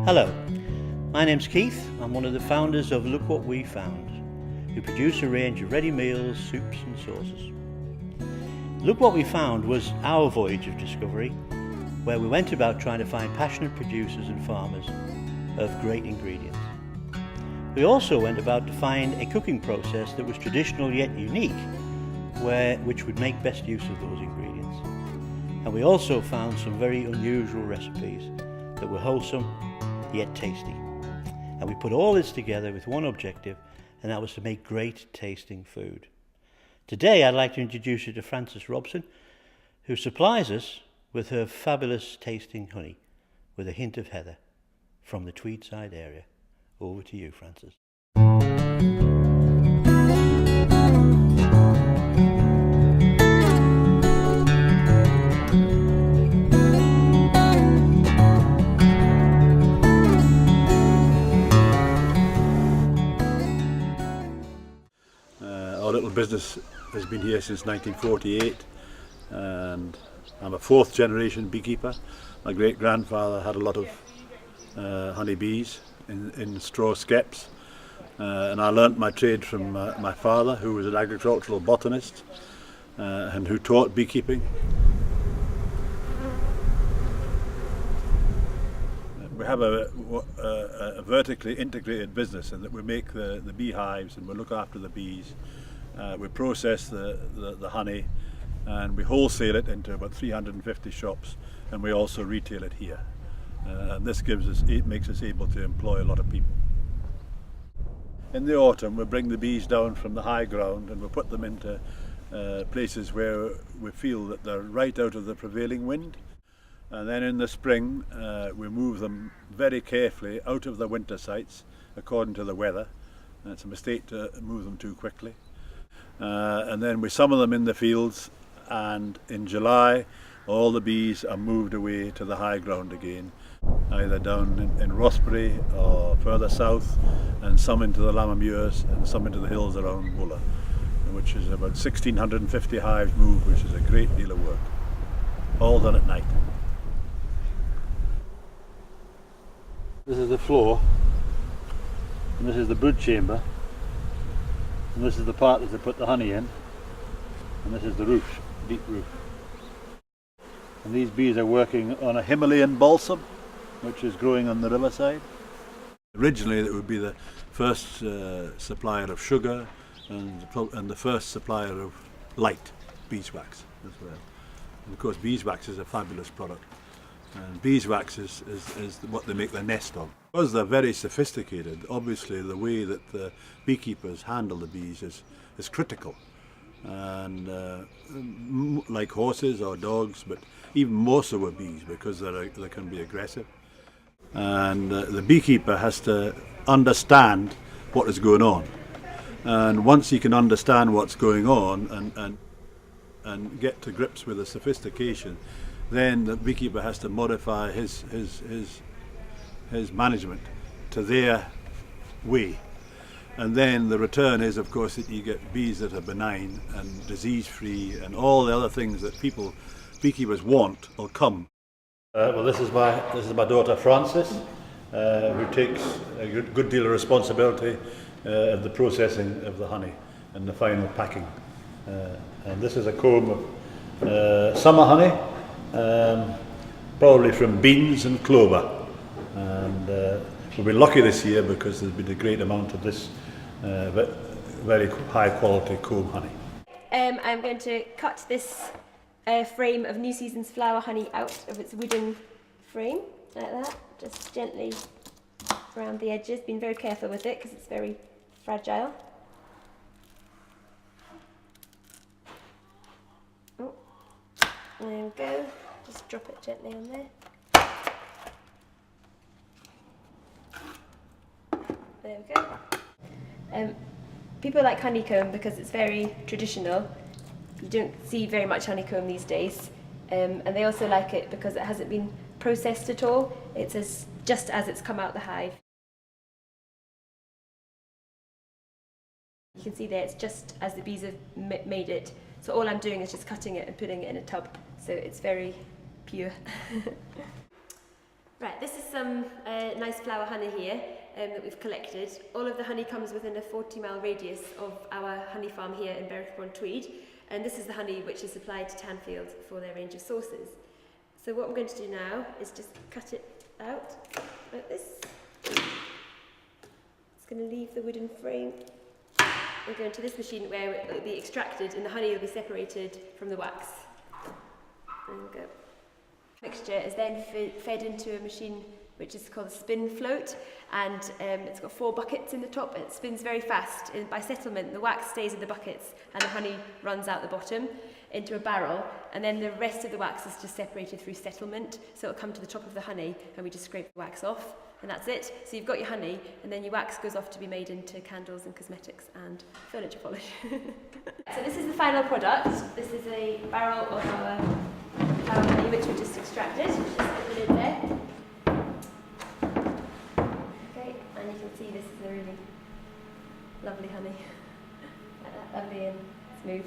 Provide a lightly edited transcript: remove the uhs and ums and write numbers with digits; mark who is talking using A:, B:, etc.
A: Hello, my name's Keith. I'm one of the founders of Look What We Found, who produce a range of ready meals, soups and sauces. Look What We Found was our voyage of discovery, where we went about trying to find passionate producers and farmers of great ingredients. We also went about to find a cooking process that was traditional yet unique, which would make best use of those ingredients. And we also found some very unusual recipes that were wholesome yet tasty. And we put all this together with one objective, and that was to make great tasting food. Today I'd like to introduce you to Frances Robson, who supplies us with her fabulous tasting honey with a hint of heather from the Tweedside area. Over to you, Frances.
B: Our little business has been here since 1948, and I'm a fourth generation beekeeper. My great grandfather had a lot of honeybees in straw skeps, and I learnt my trade from my father, who was an agricultural botanist and who taught beekeeping. We have a vertically integrated business in that we make the beehives and we look after the bees. We process the honey and we wholesale it into about 350 shops, and we also retail it here. And this makes us able to employ a lot of people. In the autumn we bring the bees down from the high ground and we put them into places where we feel that they're right out of the prevailing wind. And then in the spring we move them very carefully out of the winter sites according to the weather. And it's a mistake to move them too quickly. And then we summer them in the fields, and in July all the bees are moved away to the high ground again, either down in Rossbury or further south, and some into the Lammermuirs and some into the hills around Wooler, which is about 1,650 hives moved, which is a great deal of work, all done at night. This is the floor, and this is the brood chamber, and this is the part that they put the honey in, and this is the roof, deep roof. And these bees are working on a Himalayan balsam, which is growing on the riverside. Originally it would be the first supplier of sugar and the first supplier of light beeswax as well. And of course beeswax is a fabulous product. And beeswax is what they make their nest of. Because they're very sophisticated, obviously the way that the beekeepers handle the bees is critical. And like horses or dogs, but even more so with bees, because they can be aggressive. And the beekeeper has to understand what is going on. And once he can understand what's going on and get to grips with the sophistication, then the beekeeper has to modify his management to their way. And then the return is, of course, that you get bees that are benign and disease-free, and all the other things that beekeepers want will come. Well, this is my daughter Frances, who takes a good deal of responsibility of the processing of the honey and the final packing. And this is a comb of summer honey, probably from beans and clover. And we'll be lucky this year because there's been a great amount of this very high quality comb honey.
C: I'm going to cut this frame of New Season's flower honey out of its wooden frame, like that, just gently around the edges, being very careful with it because it's very fragile. Oh, there we go, just drop it gently on there. There we go. People like honeycomb because it's very traditional. You don't see very much honeycomb these days, and they also like it because it hasn't been processed at all. It's just as it's come out the hive. You can see there it's just as the bees have made it. So all I'm doing is just cutting it and putting it in a tub. So it's very pure. Right, this is some nice flower honey here that we've collected. All of the honey comes within a 40-mile radius of our honey farm here in Berwick-upon-Tweed, and this is the honey which is supplied to Tanfield for their range of sources. So what I'm going to do now is just cut it out like this. It's going to leave the wooden frame and go into this machine where it will be extracted and the honey will be separated from the wax. There we go. Mixture is then fed into a machine which is called a spin float, and it's got 4 buckets in the top. It spins very fast. By settlement, the wax stays in the buckets and the honey runs out the bottom into a barrel, and then the rest of the wax is just separated through settlement, so it'll come to the top of the honey and we just scrape the wax off, and that's it. So you've got your honey, and then your wax goes off to be made into candles and cosmetics and furniture polish. So this is the final product. This is a barrel of our flower honey which we just extracted. Just put the lid there. Okay, and you can see this is a really lovely honey. Like that, lovely and smooth.